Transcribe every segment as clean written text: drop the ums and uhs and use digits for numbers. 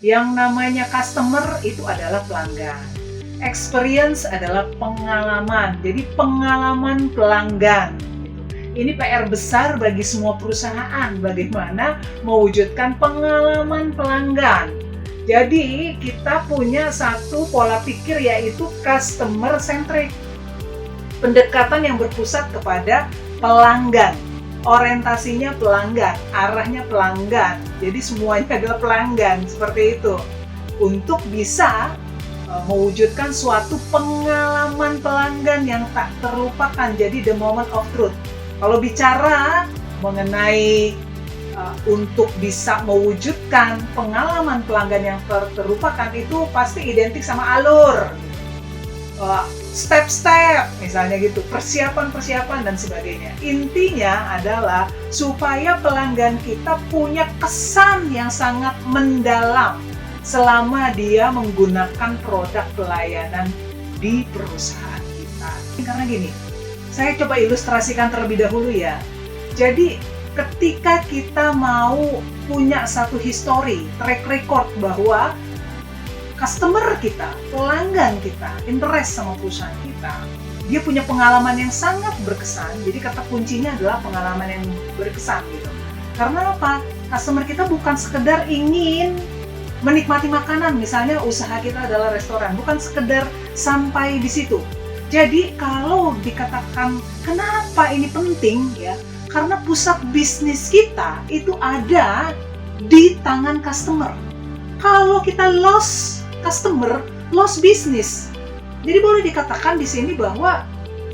Yang namanya customer itu adalah pelanggan. Experience adalah pengalaman. Jadi pengalaman pelanggan. Ini PR besar bagi semua perusahaan, bagaimana mewujudkan pengalaman pelanggan. Jadi kita punya satu pola pikir yaitu customer centric. Pendekatan yang berpusat kepada pelanggan. Orientasinya pelanggan, arahnya pelanggan. Jadi semuanya adalah pelanggan, seperti itu. Untuk bisa mewujudkan suatu pengalaman pelanggan yang tak terlupakan, jadi the moment of truth. Kalau bicara mengenai untuk bisa mewujudkan pengalaman pelanggan yang terlupakan itu pasti identik sama alur, step-step misalnya gitu, persiapan-persiapan dan sebagainya. Intinya adalah supaya pelanggan kita punya kesan yang sangat mendalam selama dia menggunakan produk pelayanan di perusahaan kita. Karena gini, saya coba ilustrasikan terlebih dahulu ya. Jadi ketika kita mau punya satu history, track record bahwa customer kita, pelanggan kita, interest sama perusahaan kita, dia punya pengalaman yang sangat berkesan. Jadi kata kuncinya adalah pengalaman yang berkesan gitu. Karena apa? Customer kita bukan sekedar ingin menikmati makanan, misalnya usaha kita adalah restoran, bukan sekedar sampai di situ. Jadi kalau dikatakan kenapa ini penting ya, karena pusat bisnis kita itu ada di tangan customer. Kalau kita lost customer, lost business. Jadi boleh dikatakan di sini bahwa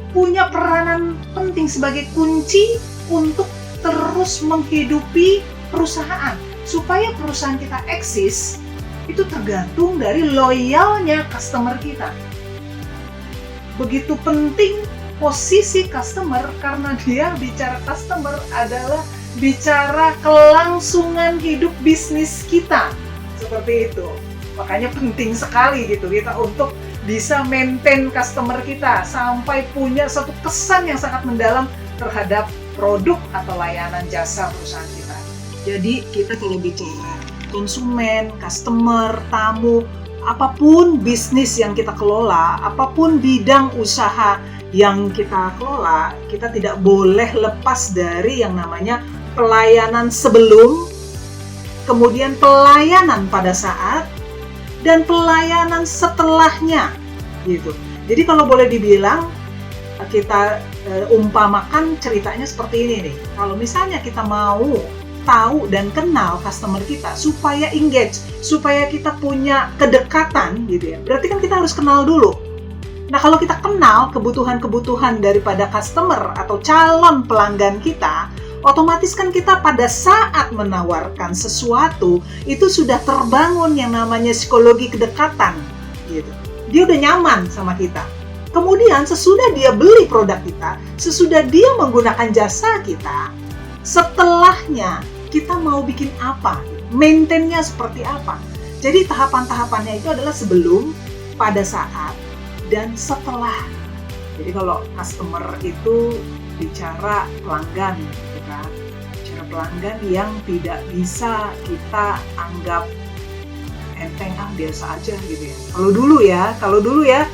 punya peranan penting sebagai kunci untuk terus menghidupi perusahaan. Supaya perusahaan kita eksis, itu tergantung dari loyalnya customer kita. Begitu penting posisi customer karena dia bicara customer adalah bicara kelangsungan hidup bisnis kita. Seperti itu. Makanya penting sekali gitu kita untuk bisa maintain customer kita sampai punya satu kesan yang sangat mendalam terhadap produk atau layanan jasa perusahaan kita. Jadi kita kalau bicara konsumen, customer, tamu, apapun bisnis yang kita kelola, apapun bidang usaha yang kita kelola, kita tidak boleh lepas dari yang namanya pelayanan sebelum, kemudian pelayanan pada saat, dan pelayanan setelahnya, gitu. Jadi kalau boleh dibilang, kita umpamakan ceritanya seperti ini nih. Kalau misalnya kita mau tahu dan kenal customer kita supaya engage, supaya kita punya kedekatan gitu ya. Berarti kan kita harus kenal dulu. Nah, kalau kita kenal kebutuhan-kebutuhan daripada customer atau calon pelanggan kita, otomatis kan kita pada saat menawarkan sesuatu itu sudah terbangun yang namanya psikologi kedekatan gitu. Dia udah nyaman sama kita. Kemudian sesudah dia beli produk kita, sesudah dia menggunakan jasa kita, setelahnya kita mau bikin apa, maintain-nya seperti apa. Jadi tahapan-tahapannya itu adalah sebelum, pada saat, dan setelah. Jadi kalau customer itu bicara pelanggan, gitu kan? Bicara pelanggan yang tidak bisa kita anggap enteng, biasa aja gitu ya. Kalau dulu ya,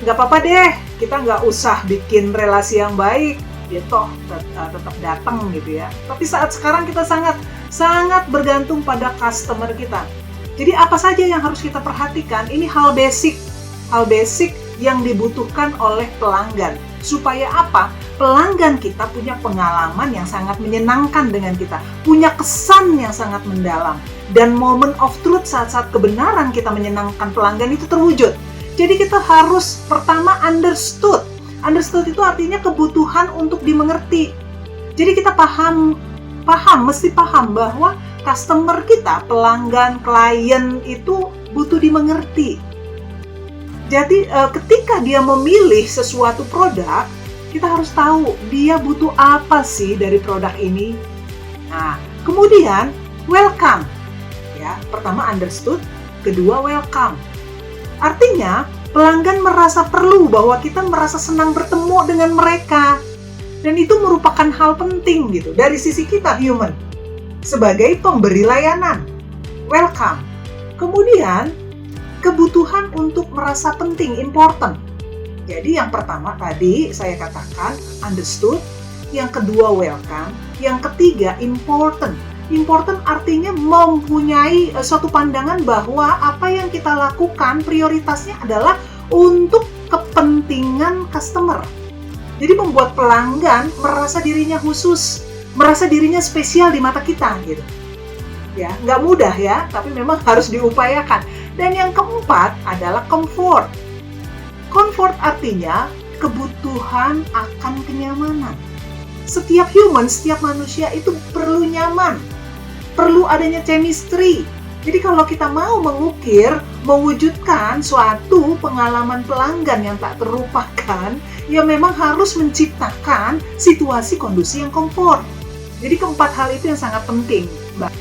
nggak apa-apa deh, kita nggak usah bikin relasi yang baik. Ya toh tetap datang gitu ya. Tapi saat sekarang kita sangat bergantung pada customer kita. Jadi apa saja yang harus kita perhatikan? Ini hal basic yang dibutuhkan oleh pelanggan. Supaya apa? Pelanggan kita punya pengalaman yang sangat menyenangkan dengan kita, punya kesan yang sangat mendalam. Dan moment of truth, saat-saat kebenaran kita menyenangkan pelanggan itu terwujud. Jadi kita harus pertama understood. Understood itu artinya kebutuhan untuk dimengerti. Jadi kita mesti paham bahwa customer kita, pelanggan, klien itu butuh dimengerti. Jadi ketika dia memilih sesuatu produk, kita harus tahu dia butuh apa sih dari produk ini. Nah, kemudian welcome. Ya, pertama understood, kedua welcome. Artinya pelanggan merasa perlu bahwa kita merasa senang bertemu dengan mereka. Dan itu merupakan hal penting gitu dari sisi kita human sebagai pemberi layanan. Welcome. Kemudian, kebutuhan untuk merasa penting, important. Jadi yang pertama tadi saya katakan understood, yang kedua welcome, yang ketiga important. Important artinya mempunyai suatu pandangan bahwa apa yang kita lakukan prioritasnya adalah untuk kepentingan customer. Jadi membuat pelanggan merasa dirinya khusus, merasa dirinya spesial di mata kita gitu. Ya, nggak mudah ya, tapi memang harus diupayakan. Dan yang keempat adalah comfort. Comfort artinya kebutuhan akan kenyamanan. Setiap human, setiap manusia itu perlu nyaman, perlu adanya chemistry. Jadi kalau kita mau mengukir, mewujudkan suatu pengalaman pelanggan yang tak terlupakan, ya memang harus menciptakan situasi kondisi yang comfort. Jadi keempat hal itu yang sangat penting, Mbak.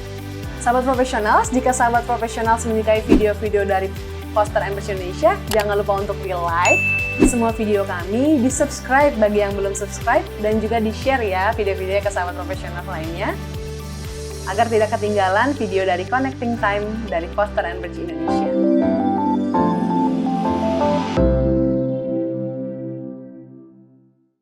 Sahabat profesional, jika sahabat profesional menyukai video-video dari Foster & Bridge Indonesia, jangan lupa untuk di-like semua video kami, di-subscribe bagi yang belum subscribe, dan juga di-share ya video-videonya ke sahabat profesional lainnya, agar tidak ketinggalan video dari Connecting Time dari Foster & Bridge Indonesia.